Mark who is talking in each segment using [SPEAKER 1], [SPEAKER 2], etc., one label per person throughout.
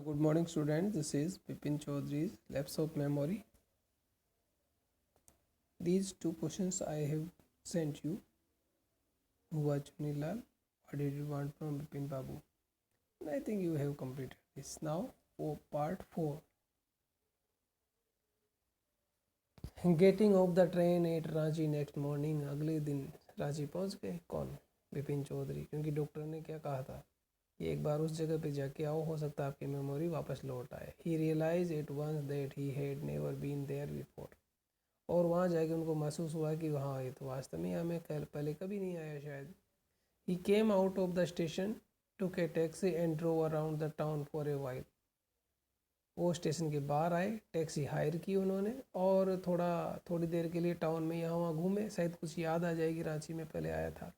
[SPEAKER 1] Good morning, students. This is Bipin Chaudhary's Lapse of Memory. These two questions I have sent you. Who was Chunilal? What did you want from Bipin Babu? And I think you have completed this. Now for part 4. Getting off the train at Ranchi next morning. अगले दिन रांची पहुंच गए. कौन? बिपिन चौधरी. क्योंकि doctor ने क्या कहा था कि एक बार उस जगह पे जाके आओ, हो सकता है आपकी मेमोरी वापस लौट आए. He realized at once that he had never been there before. और वहाँ जाके उनको महसूस हुआ कि हाँ, ये तो वास्तव में हमें पहले कभी नहीं आया शायद. He came out of the station, took a taxi and drove around the town for a while. वो स्टेशन के बाहर आए, टैक्सी हायर की उन्होंने और थोड़ी देर के लिए टाउन में यहाँ वहाँ घूमे. शायद कुछ याद आ जाएगी, रांची में पहले आया था.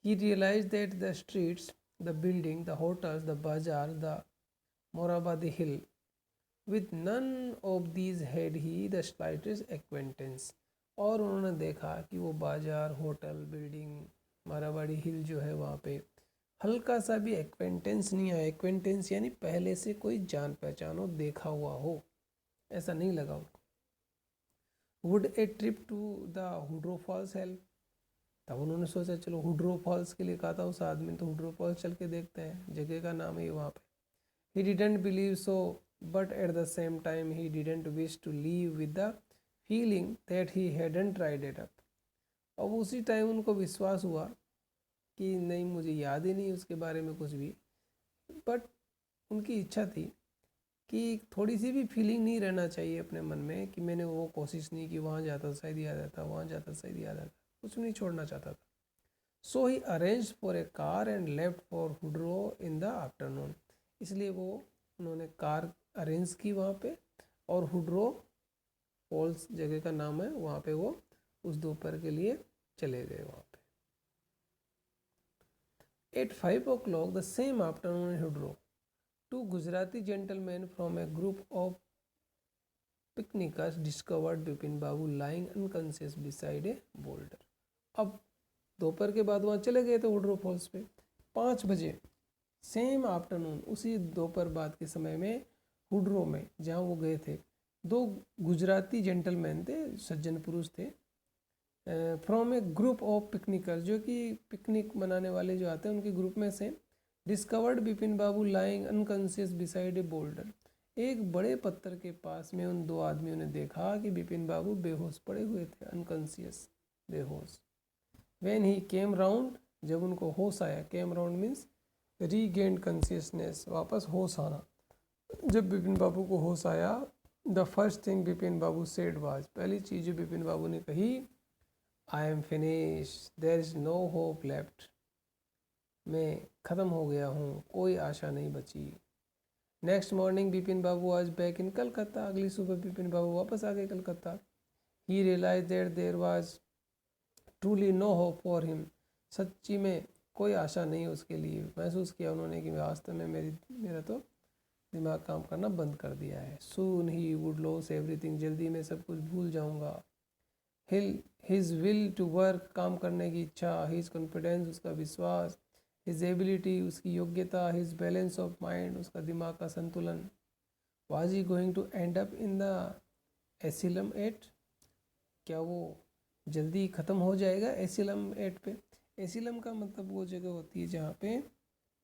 [SPEAKER 1] He realized that the streets, the building, the hotels, the bazaar, the Morabadi hill, with none of these had he the slightest acquaintance. और उन्होंने देखा कि वो बाजार, होटल, बिल्डिंग, मारावाड़ी हिल जो है वहाँ पे हल्का सा भी एक्वेंटेंस नहीं है. एक्वेंटेंस यानी पहले से कोई जान पहचान हो, देखा हुआ हो, ऐसा नहीं लगा उनको. Would a trip to the Hudru falls help? तब उन्होंने सोचा चलो हुड्रो फॉल्स के लिए कहा था उस आदमी ने, तो हुड्रो फॉल्स चल के देखते हैं, जगह का नाम है वहाँ पे. He didn't believe so, but at the same time he didn't wish to leave with the feeling that he hadn't tried it up. अब उसी टाइम उनको विश्वास हुआ कि नहीं, मुझे याद ही नहीं उसके बारे में कुछ भी, बट उनकी इच्छा थी कि थोड़ी सी भी फीलिंग नहीं रहना चाहिए अपने मन में कि मैंने वो कोशिश नहीं की, वहाँ जाता शायद याद आता, वहाँ जाता शायद याद आता, कुछ नहीं छोड़ना चाहता था. So he arrange for a car and left for Hudru in the afternoon. इसलिए वो उन्होंने कार अरेंज की वहाँ पे और हुड्रो फॉल्स जगह का नाम है, वहाँ पे वो उस दोपहर के लिए चले गए वहाँ पे. At 5 o'clock the same afternoon in Hudro, two Gujarati gentlemen from a group of picnickers discovered Bipin Babu lying unconscious beside a boulder. अब दोपहर के बाद वहाँ चले गए थे हुड्रो फॉल्स पे. 5 बजे सेम आफ्टरनून, उसी दोपहर बाद के समय में हुड्रो में जहाँ वो गए थे, दो गुजराती जेंटलमैन थे, सज्जन पुरुष थे, फ्रॉम ए ग्रुप ऑफ पिकनिकर्स, जो कि पिकनिक मनाने वाले जो आते हैं उनके ग्रुप में से. डिस्कवर्ड बिपिन बाबू लाइंग अनकॉन्शियस बिसाइड ए बोल्डर. एक बड़े पत्थर के पास में उन दो आदमियों ने देखा कि बिपिन बाबू बेहोश पड़े हुए थे, अनकॉन्शियस, बेहोश. व्हेन ही केम राउंड, जब उनको होश आया, came round means regained consciousness, वापस होश आना. जब बिपिन बाबू को होश आया, the first thing Bipin Babu said was, पहली चीज़ जो बिपिन बाबू ने कही, I am finish, there is no hope left. मैं ख़त्म हो गया हूँ, कोई आशा नहीं बची. नेक्स्ट मॉर्निंग बिपिन बाबू आज बैक इन कलकत्ता, अगली सुबह बिपिन बाबू वापस आ गए Calcutta. He realise that there was truly no hope for him, सच्ची में कोई आशा नहीं उसके लिए. महसूस किया उन्होंने कि वास्तव में मेरा तो दिमाग काम करना बंद कर दिया है. सून ही वुड लॉस एवरीथिंग, जल्दी में सब कुछ भूल जाऊंगा. हिज विल टू वर्क, काम करने की इच्छा. हिज कॉन्फिडेंस, उसका विश्वास. हिज एबिलिटी, उसकी योग्यता. हिज बैलेंस ऑफ माइंड, उसका दिमाग का संतुलन. Was he going to end up in the asylum at, क्या वो जल्दी ख़त्म हो जाएगा एसिलम एट पे? एसिलम का मतलब वो जगह होती है जहाँ पे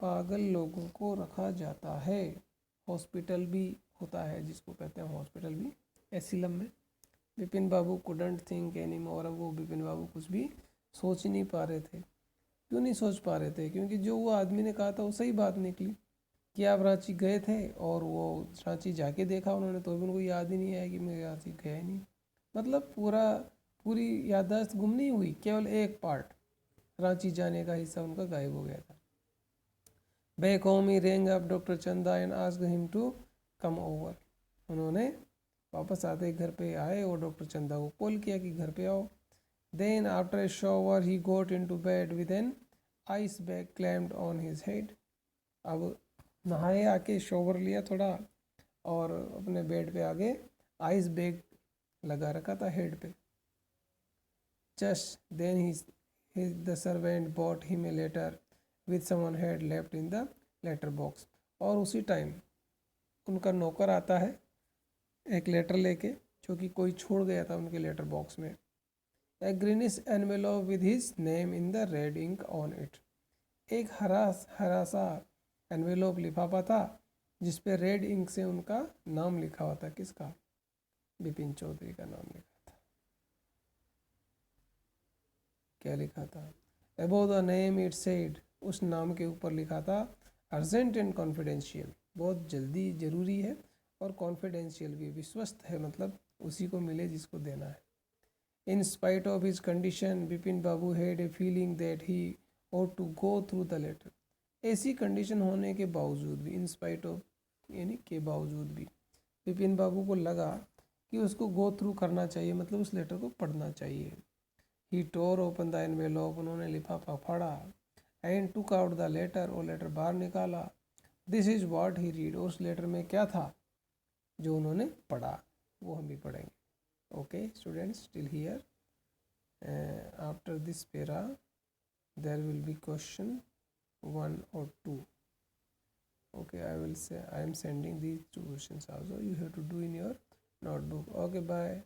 [SPEAKER 1] पागल लोगों को रखा जाता है. हॉस्पिटल भी होता है जिसको कहते हैं हॉस्पिटल भी, एसिलम में. बिपिन बाबू कुडंट थिंक एनी मोर. अब वो बिपिन बाबू कुछ भी सोच ही नहीं पा रहे थे. क्यों नहीं सोच पा रहे थे? क्योंकि जो वो आदमी ने कहा था वो सही बात निकली कि आप रांची गए थे और वो रांची जाके देखा उन्होंने, तो भी उनको याद ही नहीं आया कि मैं रांची गया ही नहीं. मतलब पूरी याददाश्त गुम नहीं हुई, केवल एक पार्ट, रांची जाने का हिस्सा उनका गायब हो गया था. Back home he rang up doctor Chanda and asked him to come over. उन्होंने वापस आते ही घर पे आए और डॉक्टर चंदा को कॉल किया कि घर पे आओ. Then after a shower he got into bed with an ice bag clamped on his head. अब नहाए आके शॉवर लिया थोड़ा और अपने बेड पे आगे आइस बैग लगा रखा था हेड पे. Just then the servant brought him a letter which someone had left in the letter box. और उसी टाइम उनका नौकर आता है एक लेटर लेके, जो कि कोई छोड़ गया था उनके लेटर बॉक्स में। A greenish envelope with his name in the red ink on it. एक हरा सा एनवेलप लिफाफा था जिस पे रेड इंक से उनका नाम लिखा हुआ था। किसका? बिपिन चौधरी का नाम लिखा था। क्या लिखा था? Above the name it said, उस नाम के ऊपर लिखा था अर्जेंट एंड कॉन्फिडेंशियल, बहुत जल्दी जरूरी है और कॉन्फिडेंशियल भी, विश्वस्त है, मतलब उसी को मिले जिसको देना है। In spite of his condition Bipin Babu had a feeling that he ought to go through the letter. ऐसी कंडीशन होने के बावजूद भी, इन स्पाइट ऑफ यानी के बावजूद भी, बिपिन बाबू को लगा कि उसको गो थ्रू करना चाहिए, मतलब उस लेटर को पढ़ना चाहिए। He tore open the envelope, उन्होंने लिफाफा फाड़ा, and took out the letter, और लेटर बाहर निकाला। This is what he read, और उस लेटर में क्या था जो उन्होंने पढ़ा, वो हम भी पढ़ेंगे। Okay students, till here after this पेरा there will be question 1 or 2. Okay, I will say I am sending these 2 questions also, you have to do in your notebook. Okay, bye.